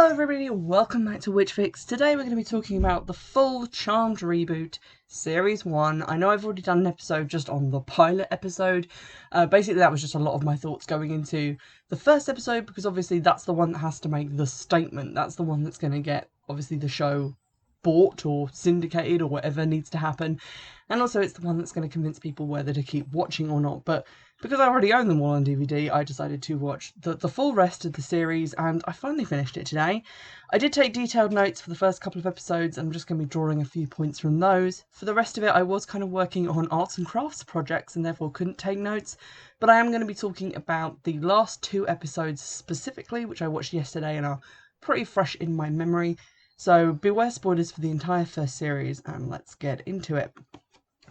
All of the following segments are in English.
Hello everybody, welcome back to Witchfix. Today we're going to be talking about the full Charmed reboot, Series 1. I know I've already done an episode just on the pilot episode. Basically that was just a lot of my thoughts going into the first episode, because obviously that's the one that has to make the statement. That's the one that's going to get, obviously, the show bought or syndicated or whatever needs to happen. And also it's the one that's going to convince people whether to keep watching or not. But because I already own them all on DVD, I decided to watch the full rest of the series, and I finally finished it today. I did take detailed notes for the first couple of episodes, and I'm just going to be drawing a few points from those. For the rest of it, I was kind of working on arts and crafts projects and therefore couldn't take notes, but I am going to be talking about the last two episodes specifically, which I watched yesterday and are pretty fresh in my memory. So beware spoilers for the entire first series, and let's get into it.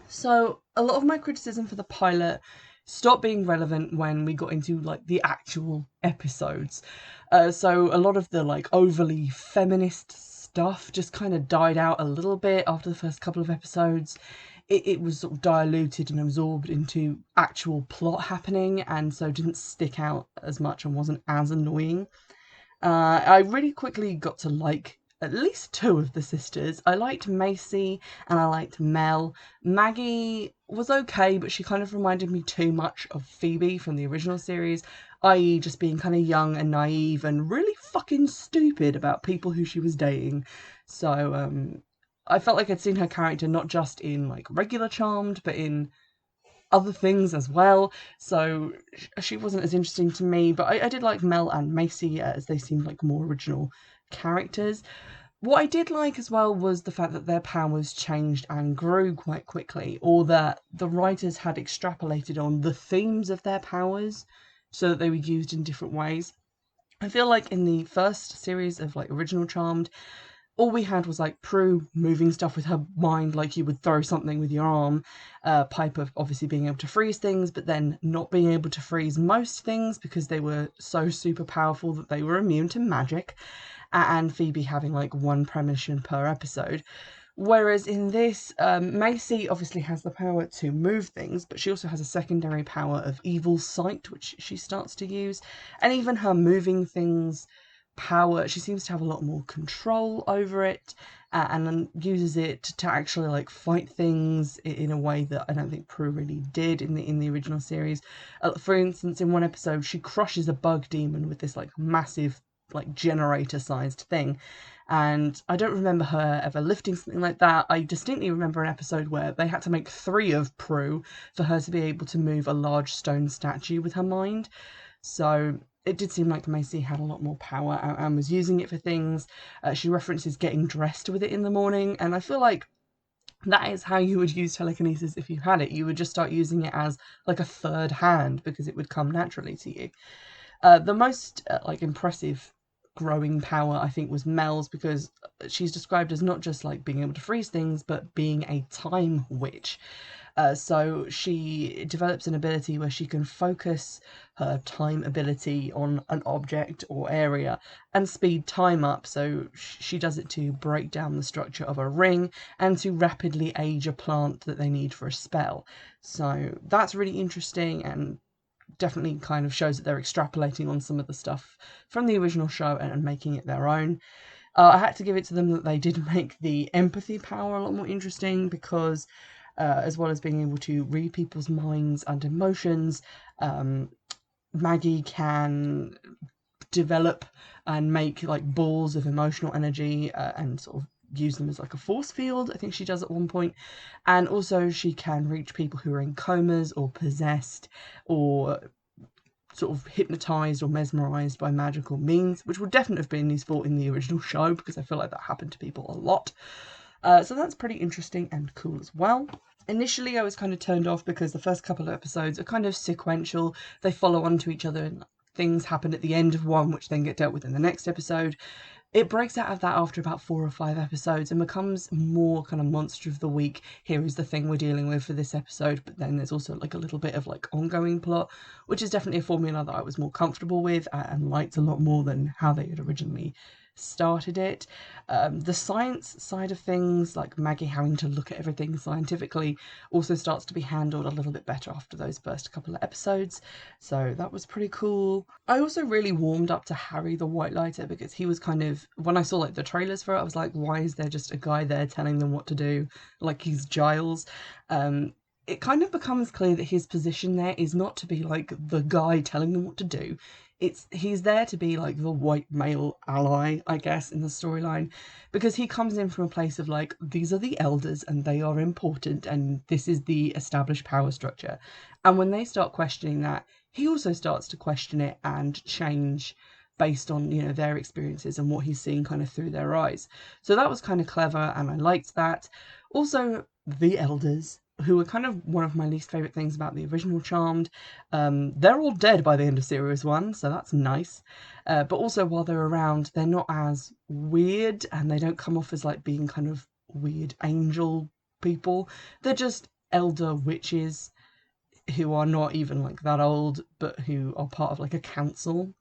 So a lot of my criticism for the pilot stopped being relevant when we got into like the actual episodes. So a lot of the like overly feminist stuff just kind of died out a little bit after the first couple of episodes. It was sort of diluted and absorbed into actual plot happening, and so didn't stick out as much and wasn't as annoying. I really quickly got to like at least two of the sisters. I liked Macy and I liked Mel. Maggie was okay, but she kind of reminded me too much of Phoebe from the original series, i.e. just being kind of young and naive and really fucking stupid about people who she was dating. So I felt like I'd seen her character not just in like regular Charmed, but in other things as well, so she wasn't as interesting to me. But I did like Mel and Macy, as they seemed like more original characters. What I did like as well was the fact that their powers changed and grew quite quickly, or that the writers had extrapolated on the themes of their powers so that they were used in different ways. I feel like in the first series of like original Charmed, all we had was like Prue moving stuff with her mind, like you would throw something with your arm. Piper obviously being able to freeze things, but then not being able to freeze most things because they were so super powerful that they were immune to magic. And Phoebe having like one premonition per episode. Whereas in this, Macy obviously has the power to move things, but she also has a secondary power of evil sight, which she starts to use. And even her moving things power, she seems to have a lot more control over it, and then uses it to actually like fight things in a way that I don't think Prue really did in the original series. For instance, in one episode she crushes a bug demon with this like massive like generator sized thing, and I don't remember her ever lifting something like that. I distinctly remember an episode where they had to make 3 of Prue for her to be able to move a large stone statue with her mind. So it did seem like Macy had a lot more power and was using it for things. She references getting dressed with it in the morning, and I feel like that is how you would use telekinesis if you had it. You would just start using it as like a third hand because it would come naturally to you. The most like impressive growing power I think was Mel's, because she's described as not just like being able to freeze things, but being a time witch. So she develops an ability where she can focus her time ability on an object or area and speed time up. So she does it to break down the structure of a ring and to rapidly age a plant that they need for a spell. So that's really interesting, and definitely kind of shows that they're extrapolating on some of the stuff from the original show and making it their own. I had to give it to them that they did make the empathy power a lot more interesting, because as well as being able to read people's minds and emotions, Maggie can develop and make like balls of emotional energy, and sort of use them as like a force field, I think she does at one point. And also she can reach people who are in comas or possessed or sort of hypnotized or mesmerized by magical means, which would definitely have been useful in the original show, because I feel like that happened to people a lot. So that's pretty interesting and cool as well. Initially, I was kind of turned off because the first couple of episodes are kind of sequential. They follow on to each other, and things happen at the end of one, which then get dealt with in the next episode. It breaks out of that after about 4 or 5 episodes and becomes more kind of monster of the week. Here is the thing we're dealing with for this episode, but then there's also like a little bit of like ongoing plot, which is definitely a formula that I was more comfortable with and liked a lot more than how they had originally started it. The science side of things, like Maggie having to look at everything scientifically, also starts to be handled a little bit better after those first couple of episodes. So that was pretty cool. I also really warmed up to Harry the White Lighter because he was kind of, when I saw like the trailers for it, I was like, why is there just a guy there telling them what to do? Like he's Giles. It kind of becomes clear that his position there is not to be like the guy telling them what to do. He's there to be like the white male ally, I guess, in the storyline, because he comes in from a place of like, these are the elders and they are important and this is the established power structure. And when they start questioning that, he also starts to question it and change based on, you know, their experiences and what he's seeing kind of through their eyes. So that was kind of clever and I liked that. Also, the elders, who were kind of one of my least favourite things about the original Charmed. They're all dead by the end of series 1, so that's nice. But also, while they're around, they're not as weird and they don't come off as like being kind of weird angel people. They're just elder witches who are not even like that old, but who are part of like a council.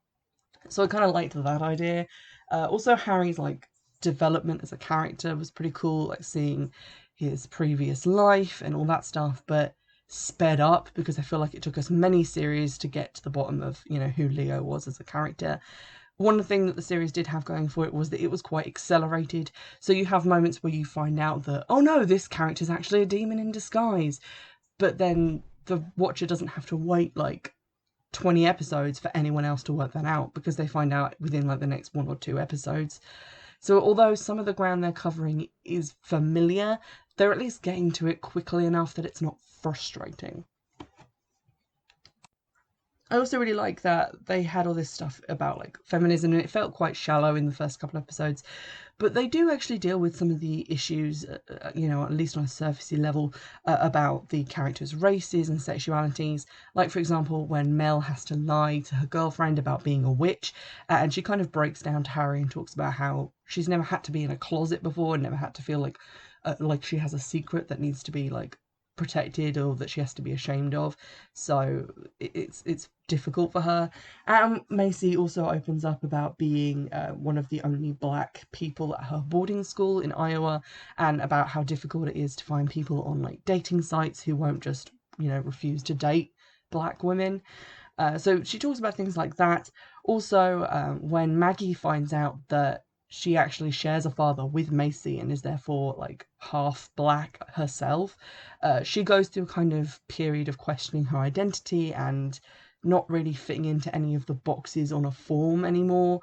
So I kind of liked that idea. Also, Harry's like development as a character was pretty cool, like seeing his previous life and all that stuff, but sped up because I feel like it took us many series to get to the bottom of, you know, who Leo was as a character. One thing that the series did have going for it was that it was quite accelerated. So you have moments where you find out that, oh no, this character's actually a demon in disguise. But then the watcher doesn't have to wait like 20 episodes for anyone else to work that out because they find out within like the next 1 or 2 episodes. So although some of the ground they're covering is familiar, they're at least getting to it quickly enough that it's not frustrating. I also really like that they had all this stuff about like feminism, and it felt quite shallow in the first couple of episodes, but they do actually deal with some of the issues, you know, at least on a surfacey level, about the characters' races and sexualities. Like, for example, when Mel has to lie to her girlfriend about being a witch, and she kind of breaks down to Harry and talks about how she's never had to be in a closet before and never had to feel like she has a secret that needs to be like protected or that she has to be ashamed of. So it's difficult for her. And Macy also opens up about being one of the only black people at her boarding school in Iowa, and about how difficult it is to find people on like dating sites who won't just, you know, refuse to date black women. So she talks about things like that. Also, when Maggie finds out that she actually shares a father with Macy and is therefore like half black herself, she goes through a kind of period of questioning her identity and not really fitting into any of the boxes on a form anymore.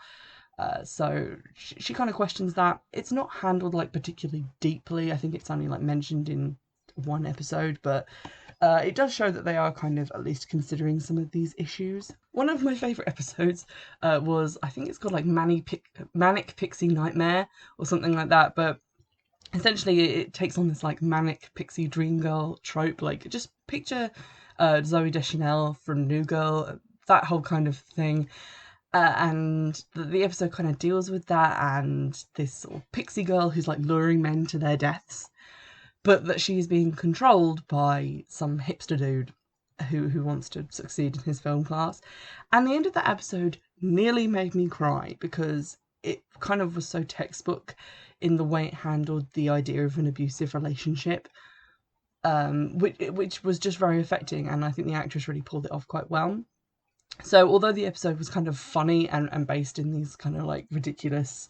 So she kind of questions that. It's not handled like particularly deeply. I think it's only like mentioned in 1 episode, but it does show that they are kind of at least considering some of these issues. One of my favourite episodes was, I think it's called like Manic Pixie Nightmare or something like that, but essentially it takes on this like manic pixie dream girl trope. Like, just picture Zooey Deschanel from New Girl, that whole kind of thing. And the episode kind of deals with that, and this sort of pixie girl who's like luring men to their deaths, but that she's being controlled by some hipster dude who wants to succeed in his film class. And the end of that episode nearly made me cry because it kind of was so textbook in the way it handled the idea of an abusive relationship, which was just very affecting, and I think the actress really pulled it off quite well. So although the episode was kind of funny and based in these kind of like ridiculous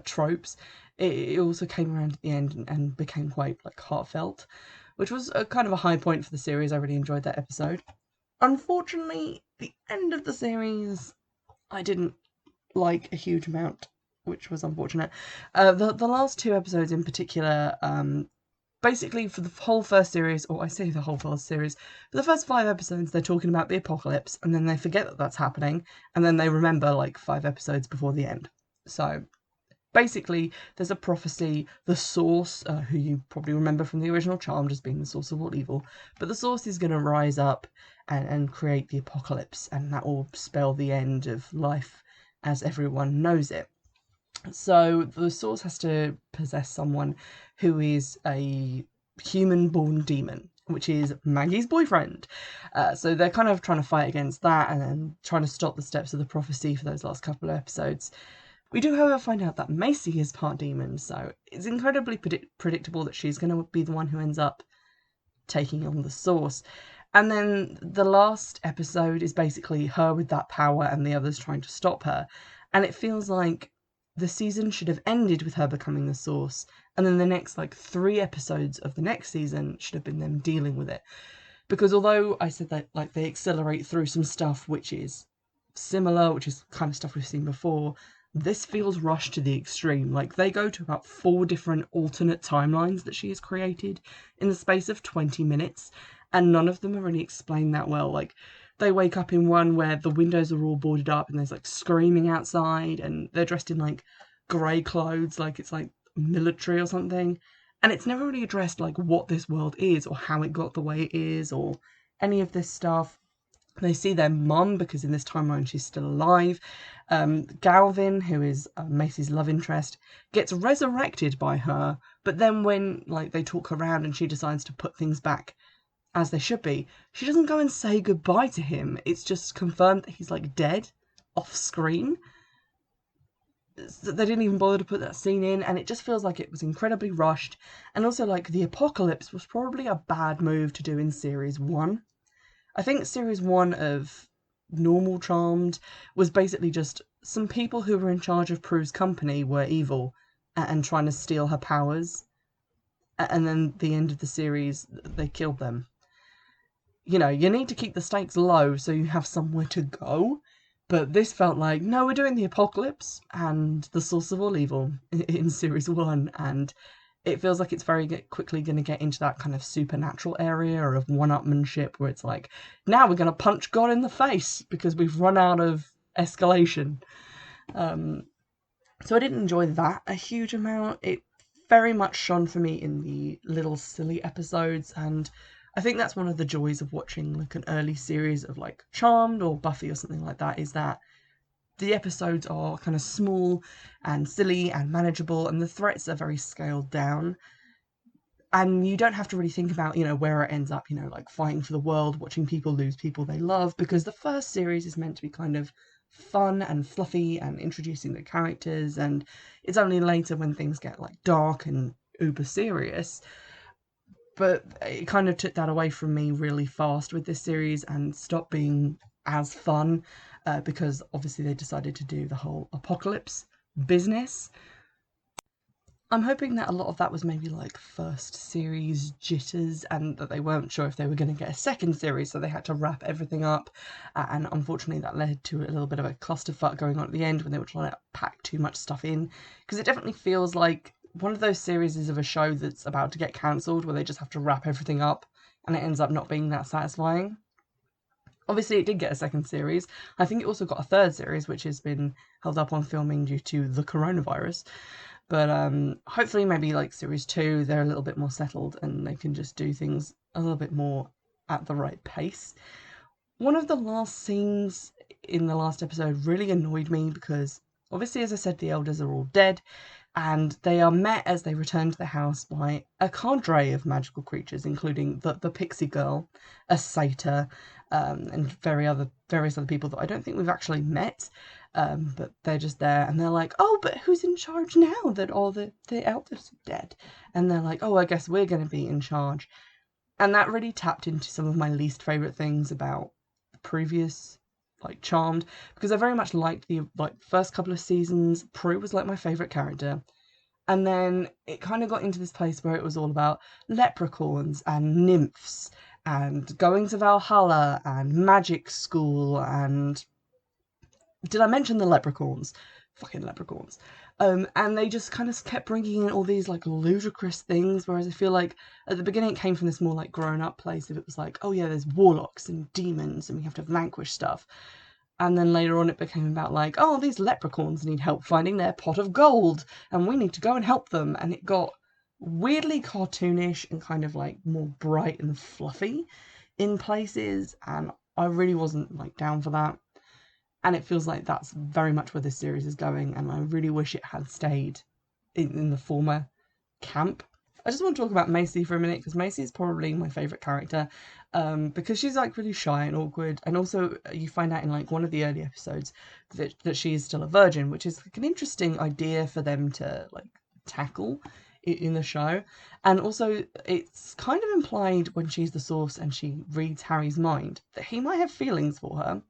tropes, it also came around at the end and became quite like heartfelt, which was a kind of a high point for the series. I really enjoyed that episode. Unfortunately, the end of the series I didn't like a huge amount, which was unfortunate. The last 2 episodes in particular, basically for the whole first series, or I say the whole first series, for the first 5 episodes they're talking about the apocalypse, and then they forget that that's happening, and then they remember like 5 episodes before the end. So basically there's a prophecy, the source, who you probably remember from the original Charmed as being the source of all evil, but the source is going to rise up and create the apocalypse, and that will spell the end of life as everyone knows it. So the source has to possess someone who is a human-born demon, which is Maggie's boyfriend. So they're kind of trying to fight against that and then trying to stop the steps of the prophecy for those last couple of episodes. We do, however, find out that Macy is part demon, so it's incredibly predictable that she's going to be the one who ends up taking on the source. And then the last episode is basically her with that power and the others trying to stop her. And it feels like the season should have ended with her becoming the source, and then the next 3 episodes of the next season should have been them dealing with it. Because although I said that they accelerate through some stuff which is similar, which is kind of stuff we've seen before, this feels rushed to the extreme. They go to about 4 different alternate timelines that she has created in the space of 20 minutes, and none of them are really explained that well. They wake up in one where the windows are all boarded up and there's screaming outside, and they're dressed in grey clothes, it's military or something. And it's never really addressed what this world is or how it got the way it is or any of this stuff. They see their mum, because in this timeline she's still alive. Galvin, who is Macy's love interest, gets resurrected by her, but then when they talk around and she decides to put things back as they should be, she doesn't go and say goodbye to him. It's just confirmed that he's dead off screen. They didn't even bother to put that scene in, and it just feels like it was incredibly rushed. And also the apocalypse was probably a bad move to do in series 1. I think series 1 of normal Charmed was basically just some people who were in charge of Prue's company were evil and trying to steal her powers. And then the end of the series, they killed them. You need to keep the stakes low so you have somewhere to go. But this felt like, no, we're doing the apocalypse and the source of all evil in series 1. And it feels like it's very quickly going to get into that kind of supernatural area of one-upmanship, where it's now we're going to punch God in the face because we've run out of escalation. So I didn't enjoy that a huge amount. It very much shone for me in the little silly episodes, and I think that's one of the joys of watching an early series of Charmed or Buffy or something like that, is that the episodes are kind of small and silly and manageable, and the threats are very scaled down. And you don't have to really think about, where it ends up, fighting for the world, watching people lose people they love, because the first series is meant to be kind of fun and fluffy and introducing the characters, and it's only later when things get dark and uber serious. But it kind of took that away from me really fast with this series and stopped being as fun, because obviously they decided to do the whole apocalypse business. I'm hoping that a lot of that was maybe first series jitters, and that they weren't sure if they were going to get a second series, so they had to wrap everything up. And unfortunately that led to a little bit of a clusterfuck going on at the end when they were trying to pack too much stuff in, because it definitely feels like one of those series of a show that's about to get cancelled, where they just have to wrap everything up and it ends up not being that satisfying. Obviously, it did get a second series. I think it also got a third series, which has been held up on filming due to the coronavirus. But hopefully maybe series 2, they're a little bit more settled and they can just do things a little bit more at the right pace. One of the last scenes in the last episode really annoyed me because obviously, as I said, the elders are all dead, and they are met as they return to the house by a cadre of magical creatures, including the pixie girl, a satyr, and various other people that I don't think we've actually met, but they're just there, and they're like, oh, but who's in charge now that all the elders are dead? And they're like, oh, I guess we're going to be in charge. And that really tapped into some of my least favourite things about the previous Charmed, because I very much liked the first couple of seasons. Prue was my favourite character, and then it kind of got into this place where it was all about leprechauns and nymphs and going to Valhalla and magic school, and did I mention the leprechauns? Fucking leprechauns. And they just kind of kept bringing in all these ludicrous things, whereas I feel like at the beginning it came from this more grown up place. If it was oh yeah, there's warlocks and demons and we have to vanquish stuff. And then later on it became about oh, these leprechauns need help finding their pot of gold and we need to go and help them. And it got weirdly cartoonish and kind of more bright and fluffy in places, and I really wasn't down for that. And it feels like that's very much where this series is going, and I really wish it had stayed in the former camp. I just want to talk about Macy for a minute, because Macy is probably my favourite character, because she's like really shy and awkward, and also you find out in like one of the early episodes that she is still a virgin, which is like an interesting idea for them to like tackle in the show. And also it's kind of implied when she's the source and she reads Harry's mind that he might have feelings for her,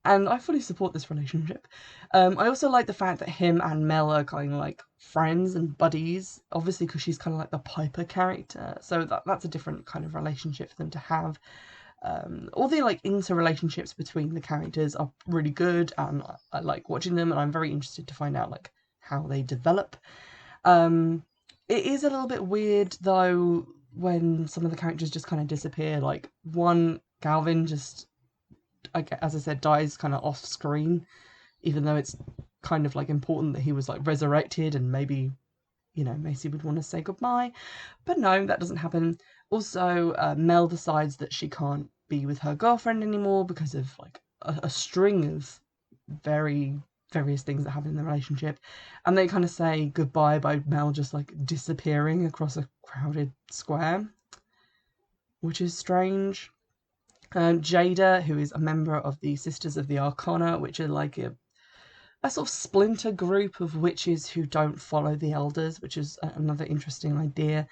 and I fully support this relationship. I also like the fact that him and Mel are kind of like friends and buddies, obviously because she's kind of like the Piper character, so that's a different kind of relationship for them to have. All the like interrelationships between the characters are really good, and I like watching them, and I'm very interested to find out like how they develop. It is a little bit weird though when some of the characters just kind of disappear. Like one, Galvin just, as I said, dies kind of off screen, even though it's kind of like important that he was like resurrected and maybe, you know, Macy would want to say goodbye. But no, that doesn't happen. Also, Mel decides that she can't be with her girlfriend anymore because of like a string of various things that happen in the relationship. And they kind of say goodbye by Mel just like disappearing across a crowded square, which is strange. Jada, who is a member of the Sisters of the Arcana, which are like a sort of splinter group of witches who don't follow the elders, which is another interesting idea.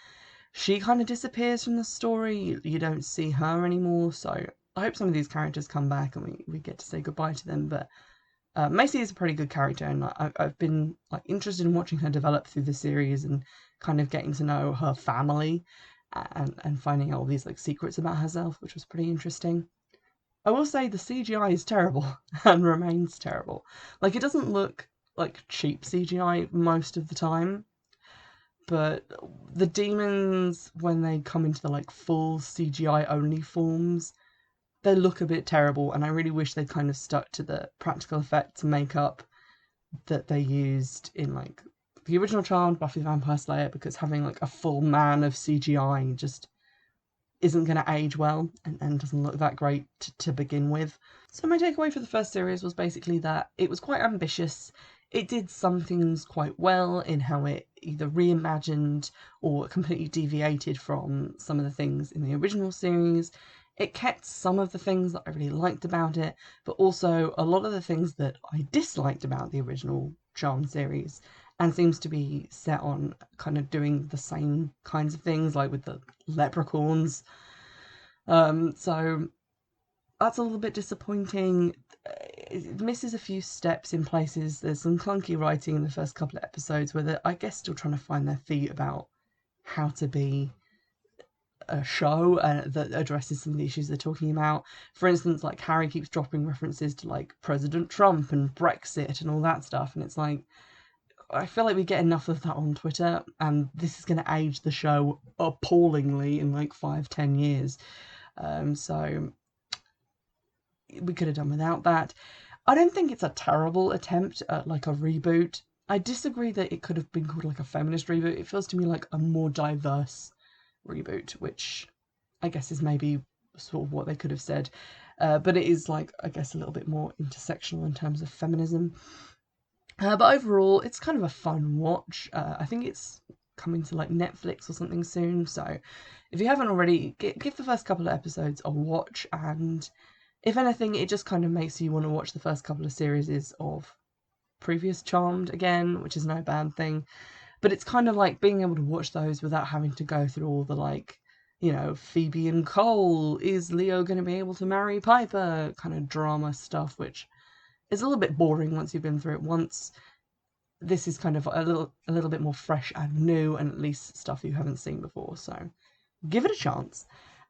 She kind of disappears from the story. You don't see her anymore, so I hope some of these characters come back and we get to say goodbye to them. But Macy is a pretty good character, and I've been like interested in watching her develop through the series and kind of getting to know her family and finding out all these like secrets about herself, which was pretty interesting. I will say the CGI is terrible and remains terrible. Like, it doesn't look like cheap CGI most of the time, but the demons, when they come into the like full CGI only forms, they look a bit terrible, and I really wish they'd kind of stuck to the practical effects makeup that they used in like the original Charmed, Buffy the Vampire Slayer, because having like a full man of CGI just isn't going to age well and doesn't look that great to begin with. So my takeaway for the first series was basically that it was quite ambitious. It did some things quite well in how it either reimagined or completely deviated from some of the things in the original series. It kept some of the things that I really liked about it, but also a lot of the things that I disliked about the original Charmed series, and seems to be set on kind of doing the same kinds of things, like with the leprechauns. So that's a little bit disappointing. It misses a few steps in places. There's some clunky writing in the first couple of episodes where they're, I guess, still trying to find their feet about how to be a show that addresses some of the issues they're talking about. For instance, like Harry keeps dropping references to like President Trump and Brexit and all that stuff, and it's like, I feel like we get enough of that on Twitter, and this is going to age the show appallingly in like 5-10 years. So we could have done without that. I don't think it's a terrible attempt at like a reboot. I disagree that it could have been called like a feminist reboot. It feels to me like a more diverse reboot, which I guess is maybe sort of what they could have said. But it is like, I guess, a little bit more intersectional in terms of feminism. But overall, it's kind of a fun watch. I think it's coming to like Netflix or something soon. So if you haven't already, give the first couple of episodes a watch. And if anything, it just kind of makes you want to watch the first couple of series of previous Charmed again, which is no bad thing. But it's kind of like being able to watch those without having to go through all the like, you know, Phoebe and Cole, is Leo going to be able to marry Piper kind of drama stuff, which is a little bit boring once you've been through it once. This is kind of a little bit more fresh and new, and at least stuff you haven't seen before. So give it a chance,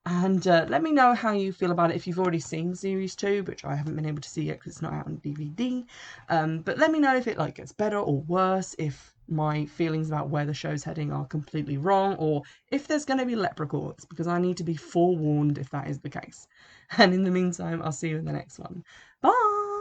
and let me know how you feel about it if you've already seen series 2, which I haven't been able to see yet because it's not out on DVD. But let me know if it like gets better or worse, if my feelings about where the show's heading are completely wrong, or if there's going to be leprechauns, because I need to be forewarned if that is the case. And in the meantime, I'll see you in the next one. Bye!